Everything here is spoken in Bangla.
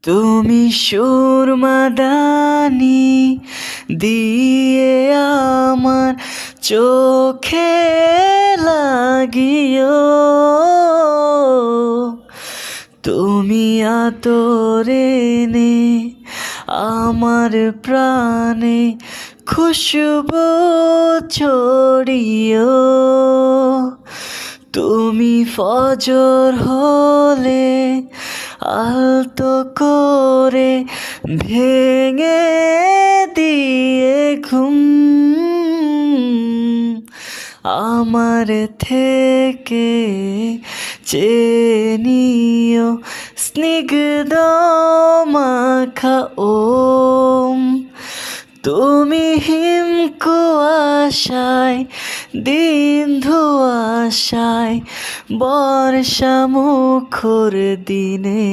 তুমি সুরমাদানি দিয়ে আমার চোখে লাগিও, তুমি আতরে নে আমার প্রাণে খুশবু ছড়িও, তুমি ফজর হলে আলতো করে ভেঙে দিয়ে ঘুম আমার থেকে চেয়ে নিও স্নিগ্ধ মাখা ওম। তুমি হিম কুয়াশায় দিন ধোঁয়াশায় বর্ষা মুখর দিনে